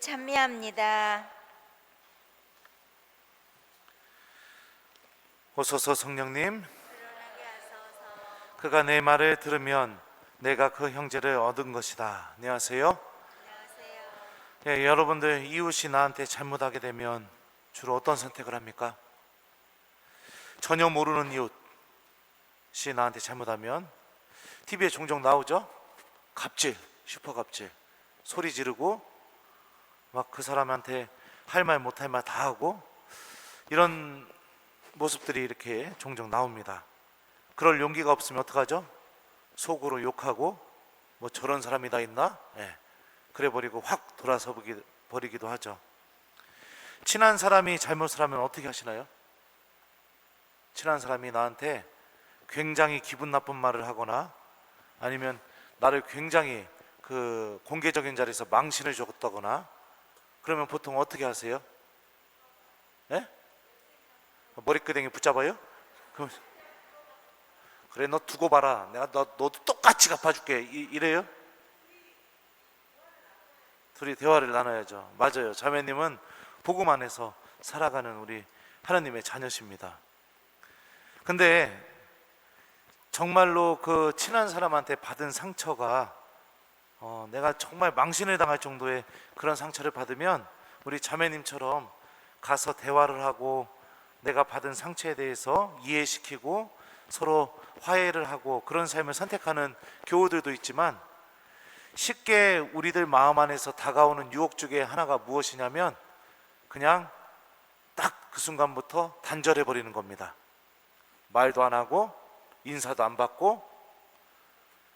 찬미합니다. 오소서 성령님, 그가 내 말을 들으면 내가 그 형제를 얻은 것이다. 안녕하세요. 예, 여러분들 이웃이 나한테 잘못하게 되면 주로 어떤 선택을 합니까? 전혀 모르는 이웃이 나한테 잘못하면 TV에 종종 나오죠? 갑질, 슈퍼 갑질, 소리 지르고 막 그 사람한테 할 말 못할 말 다 하고, 이런 모습들이 이렇게 종종 나옵니다. 그럴 용기가 없으면 어떡하죠? 속으로 욕하고 뭐 저런 사람이 다 있나? 예, 그래 버리고 확 돌아서 버리기도 하죠. 친한 사람이 잘못을 하면 어떻게 하시나요? 친한 사람이 나한테 굉장히 기분 나쁜 말을 하거나 아니면 나를 굉장히 그 공개적인 자리에서 망신을 줬다거나 그러면 보통 어떻게 하세요? 예? 머리끄댕이 붙잡아요? 그래, 너 두고 봐라, 내가 너도 똑같이 갚아줄게, 이래요? 둘이 대화를 나눠야죠. 맞아요. 자매님은 복음 안에서 살아가는 우리 하나님의 자녀십니다. 근데 정말로 그 친한 사람한테 받은 상처가 내가 정말 망신을 당할 정도의 그런 상처를 받으면 우리 자매님처럼 가서 대화를 하고 내가 받은 상처에 대해서 이해시키고 서로 화해를 하고 그런 삶을 선택하는 교우들도 있지만, 쉽게 우리들 마음 안에서 다가오는 유혹 중에 하나가 무엇이냐면 그냥 딱 그 순간부터 단절해 버리는 겁니다. 말도 안 하고 인사도 안 받고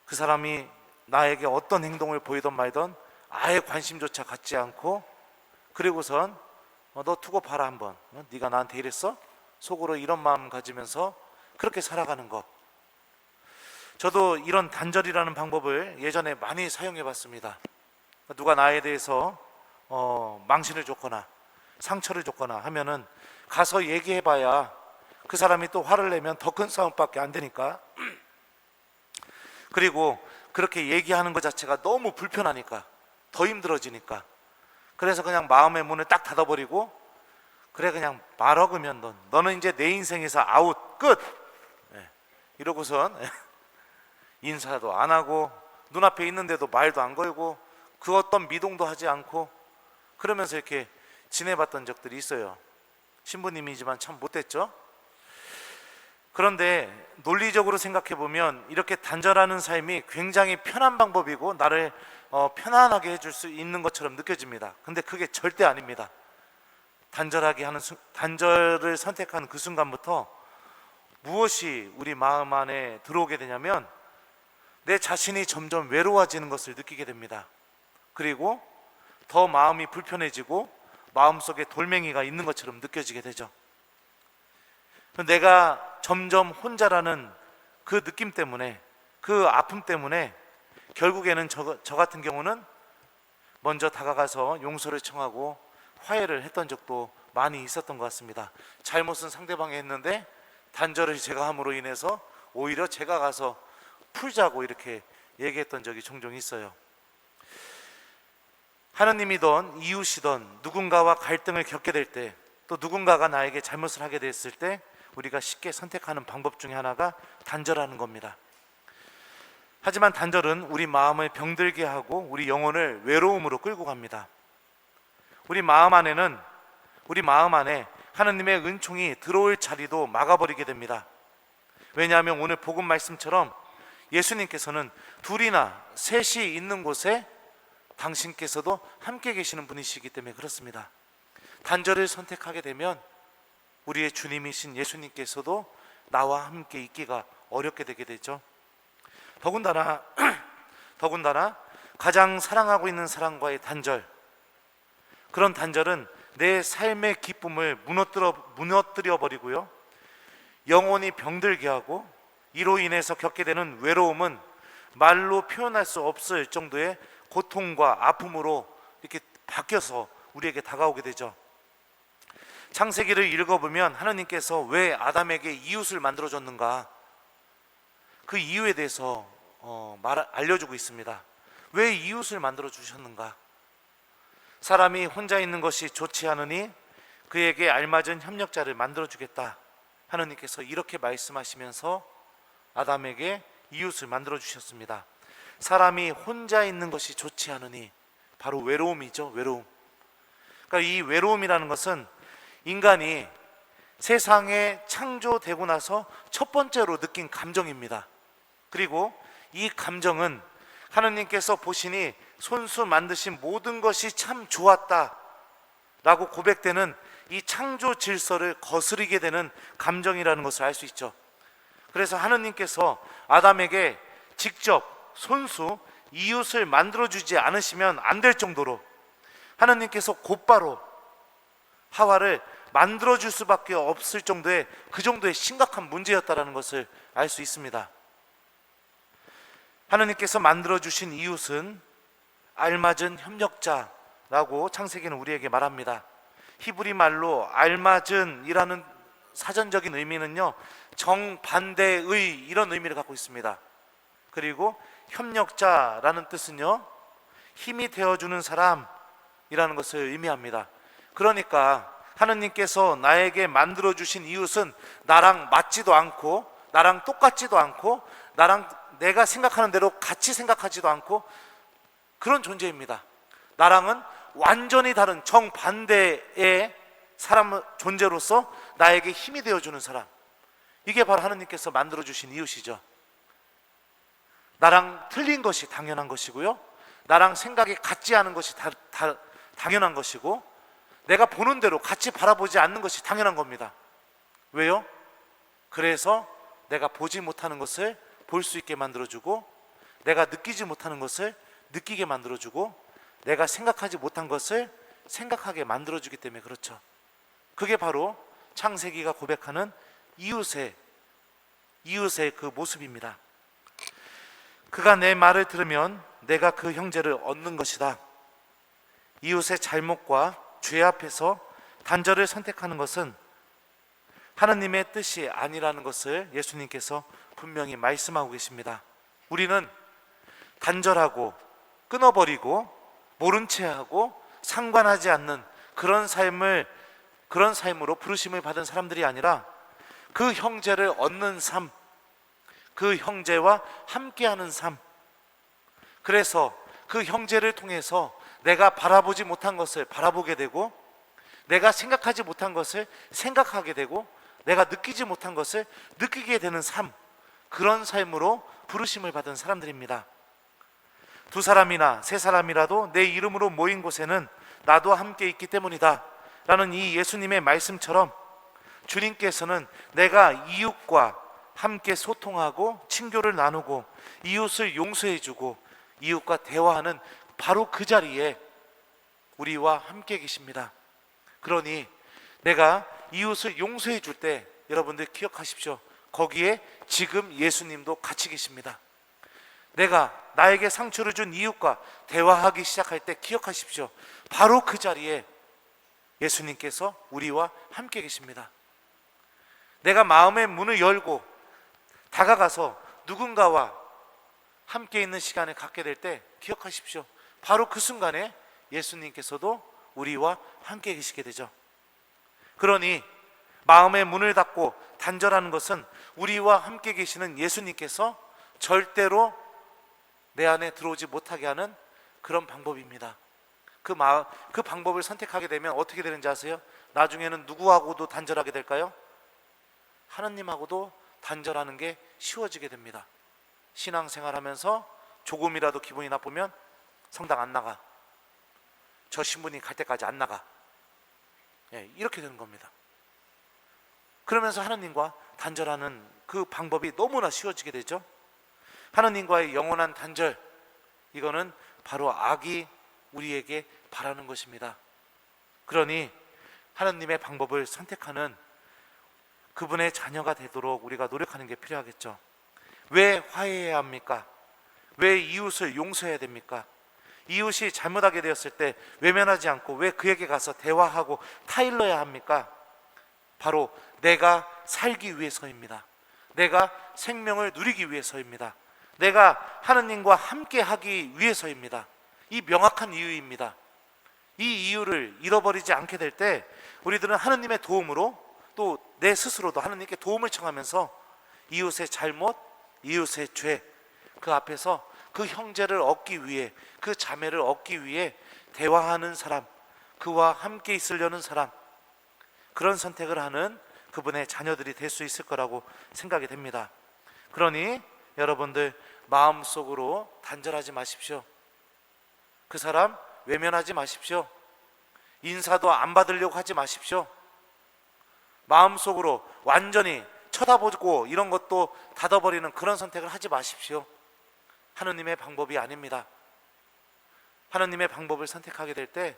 그 사람이 나에게 어떤 행동을 보이던 말던 아예 관심조차 갖지 않고, 그리고선 너 두고 봐라 한번, 네가 나한테 이랬어? 속으로 이런 마음 가지면서 그렇게 살아가는 것. 저도 이런 단절이라는 방법을 예전에 많이 사용해 봤습니다. 누가 나에 대해서 망신을 줬거나 상처를 줬거나 하면은 가서 얘기해 봐야 그 사람이 또 화를 내면 더 큰 싸움밖에 안 되니까. 그리고 그렇게 얘기하는 것 자체가 너무 불편하니까, 더 힘들어지니까, 그래서 그냥 마음의 문을 딱 닫아버리고, 그래 그냥 말 얻으면 너는 이제 내 인생에서 아웃, 끝! 이러고선 인사도 안 하고 눈앞에 있는데도 말도 안 걸고 그 어떤 미동도 하지 않고 그러면서 이렇게 지내봤던 적들이 있어요. 신부님이지만 참 못됐죠. 그런데 논리적으로 생각해 보면 이렇게 단절하는 삶이 굉장히 편한 방법이고 나를 편안하게 해줄 수 있는 것처럼 느껴집니다. 근데 그게 절대 아닙니다. 단절을 선택한 그 순간부터 무엇이 우리 마음 안에 들어오게 되냐면 내 자신이 점점 외로워지는 것을 느끼게 됩니다. 그리고 더 마음이 불편해지고 마음속에 돌멩이가 있는 것처럼 느껴지게 되죠. 내가 점점 혼자라는 그 느낌 때문에, 그 아픔 때문에 결국에는 저 같은 경우는 먼저 다가가서 용서를 청하고 화해를 했던 적도 많이 있었던 것 같습니다. 잘못은 상대방이 했는데 단절을 제가 함으로 인해서 오히려 제가 가서 풀자고 이렇게 얘기했던 적이 종종 있어요. 하느님이든 이웃이든 누군가와 갈등을 겪게 될 때, 또 누군가가 나에게 잘못을 하게 됐을 때 우리가 쉽게 선택하는 방법 중에 하나가 단절하는 겁니다. 하지만 단절은 우리 마음을 병들게 하고 우리 영혼을 외로움으로 끌고 갑니다. 우리 마음 안에 하느님의 은총이 들어올 자리도 막아버리게 됩니다. 왜냐하면 오늘 복음 말씀처럼 예수님께서는 둘이나 셋이 있는 곳에 당신께서도 함께 계시는 분이시기 때문에 그렇습니다. 단절을 선택하게 되면 우리의 주님이신 예수님께서도 나와 함께 있기가 어렵게 되게 되죠. 더군다나 가장 사랑하고 있는 사람과의 단절, 그런 단절은 내 삶의 기쁨을 무너뜨려 버리고요, 영혼이 병들게 하고 이로 인해서 겪게 되는 외로움은 말로 표현할 수 없을 정도의 고통과 아픔으로 이렇게 바뀌어서 우리에게 다가오게 되죠. 창세기를 읽어보면 하나님께서 왜 아담에게 이웃을 만들어줬는가, 그 이유에 대해서 알려주고 있습니다. 왜 이웃을 만들어 주셨는가? 사람이 혼자 있는 것이 좋지 않으니 그에게 알맞은 협력자를 만들어주겠다. 하느님께서 이렇게 말씀하시면서 아담에게 이웃을 만들어 주셨습니다. 사람이 혼자 있는 것이 좋지 않으니, 바로 외로움이죠. 외로움. 그러니까 이 외로움이라는 것은 인간이 세상에 창조되고 나서 첫 번째로 느낀 감정입니다. 그리고 이 감정은 하느님께서 보시니 손수 만드신 모든 것이 참 좋았다 라고 고백되는 이 창조 질서를 거스르게 되는 감정이라는 것을 알 수 있죠. 그래서 하느님께서 아담에게 직접 손수 이웃을 만들어주지 않으시면 안 될 정도로 하느님께서 곧바로 하와를 만들어줄 수밖에 없을 정도의 그 정도의 심각한 문제였다는 것을 알 수 있습니다. 하느님께서 만들어주신 이웃은 알맞은 협력자라고 창세기는 우리에게 말합니다. 히브리 말로 알맞은이라는 사전적인 의미는요, 정반대의 이런 의미를 갖고 있습니다. 그리고 협력자라는 뜻은요, 힘이 되어주는 사람이라는 것을 의미합니다. 그러니까 하느님께서 나에게 만들어주신 이웃은 나랑 맞지도 않고, 나랑 똑같지도 않고, 나랑 내가 생각하는 대로 같이 생각하지도 않고 그런 존재입니다. 나랑은 완전히 다른 정반대의 사람 존재로서 나에게 힘이 되어주는 사람, 이게 바로 하느님께서 만들어주신 이웃이죠. 나랑 틀린 것이 당연한 것이고요, 나랑 생각이 같지 않은 것이 당연한 것이고, 내가 보는 대로 같이 바라보지 않는 것이 당연한 겁니다. 왜요? 그래서 내가 보지 못하는 것을 볼 수 있게 만들어주고, 내가 느끼지 못하는 것을 느끼게 만들어주고, 내가 생각하지 못한 것을 생각하게 만들어주기 때문에 그렇죠. 그게 바로 창세기가 고백하는 이웃의 그 모습입니다. 그가 내 말을 들으면 내가 그 형제를 얻는 것이다. 이웃의 잘못과 죄 앞에서 단절을 선택하는 것은 하느님의 뜻이 아니라는 것을 예수님께서 분명히 말씀하고 계십니다. 우리는 단절하고 끊어버리고 모른 채 하고 상관하지 않는 그런 삶으로 부르심을 받은 사람들이 아니라 그 형제를 얻는 삶, 그 형제와 함께하는 삶, 그래서 그 형제를 통해서 내가 바라보지 못한 것을 바라보게 되고, 내가 생각하지 못한 것을 생각하게 되고, 내가 느끼지 못한 것을 느끼게 되는 삶, 그런 삶으로 부르심을 받은 사람들입니다. 두 사람이나 세 사람이라도 내 이름으로 모인 곳에는 나도 함께 있기 때문이다 라는 이 예수님의 말씀처럼, 주님께서는 내가 이웃과 함께 소통하고 친교를 나누고 이웃을 용서해주고 이웃과 대화하는 바로 그 자리에 우리와 함께 계십니다. 그러니 내가 이웃을 용서해 줄 때 여러분들 기억하십시오. 거기에 지금 예수님도 같이 계십니다. 내가 나에게 상처를 준 이웃과 대화하기 시작할 때 기억하십시오. 바로 그 자리에 예수님께서 우리와 함께 계십니다. 내가 마음의 문을 열고 다가가서 누군가와 함께 있는 시간을 갖게 될 때 기억하십시오. 바로 그 순간에 예수님께서도 우리와 함께 계시게 되죠. 그러니 마음의 문을 닫고 단절하는 것은 우리와 함께 계시는 예수님께서 절대로 내 안에 들어오지 못하게 하는 그런 방법입니다. 그 방법을 선택하게 되면 어떻게 되는지 아세요? 나중에는 누구하고도 단절하게 될까요? 하느님하고도 단절하는 게 쉬워지게 됩니다. 신앙생활하면서 조금이라도 기분이 나쁘면 성당 안 나가, 저 신부님 갈 때까지 안 나가, 이렇게 되는 겁니다. 그러면서 하느님과 단절하는 그 방법이 너무나 쉬워지게 되죠. 하느님과의 영원한 단절, 이거는 바로 악이 우리에게 바라는 것입니다. 그러니 하느님의 방법을 선택하는 그분의 자녀가 되도록 우리가 노력하는 게 필요하겠죠. 왜 화해해야 합니까? 왜 이웃을 용서해야 됩니까? 이웃이 잘못하게 되었을 때 외면하지 않고 왜 그에게 가서 대화하고 타일러야 합니까? 바로 내가 살기 위해서입니다. 내가 생명을 누리기 위해서입니다. 내가 하느님과 함께 하기 위해서입니다. 이 명확한 이유입니다. 이 이유를 잃어버리지 않게 될 때 우리들은 하느님의 도움으로 또 내 스스로도 하느님께 도움을 청하면서 이웃의 잘못, 이웃의 죄, 그 앞에서 그 형제를 얻기 위해, 그 자매를 얻기 위해 대화하는 사람, 그와 함께 있으려는 사람, 그런 선택을 하는 그분의 자녀들이 될 수 있을 거라고 생각이 됩니다. 그러니 여러분들 마음속으로 단절하지 마십시오. 그 사람 외면하지 마십시오. 인사도 안 받으려고 하지 마십시오. 마음속으로 완전히 쳐다보고 이런 것도 닫아버리는 그런 선택을 하지 마십시오. 하느님의 방법이 아닙니다. 하느님의 방법을 선택하게 될 때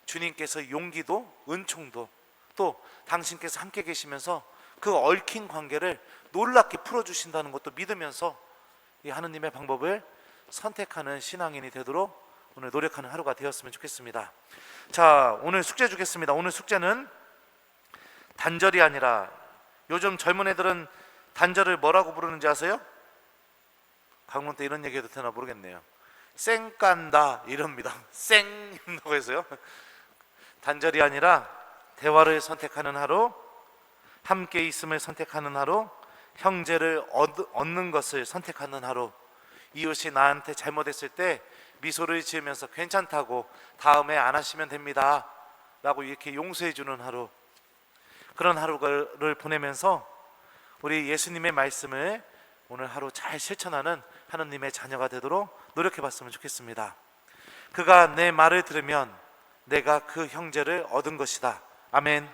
주님께서 용기도 은총도 또 당신께서 함께 계시면서 그 얽힌 관계를 놀랍게 풀어주신다는 것도 믿으면서 이 하느님의 방법을 선택하는 신앙인이 되도록 오늘 노력하는 하루가 되었으면 좋겠습니다. 자, 오늘 숙제 주겠습니다. 오늘 숙제는 단절이 아니라, 요즘 젊은 애들은 단절을 뭐라고 부르는지 아세요? 강론 때 이런 얘기해도 되나 모르겠네요. 쌩깐다 이럽니다. 쌩이라고 해서요. 단절이 아니라 대화를 선택하는 하루, 함께 있음을 선택하는 하루, 형제를 얻는 것을 선택하는 하루, 이웃이 나한테 잘못했을 때 미소를 지으면서 괜찮다고 다음에 안 하시면 됩니다 라고 이렇게 용서해 주는 하루, 그런 하루를 보내면서 우리 예수님의 말씀을 오늘 하루 잘 실천하는 하느님의 자녀가 되도록 노력해 봤으면 좋겠습니다. 그가 내 말을 들으면 내가 그 형제를 얻은 것이다. 아멘.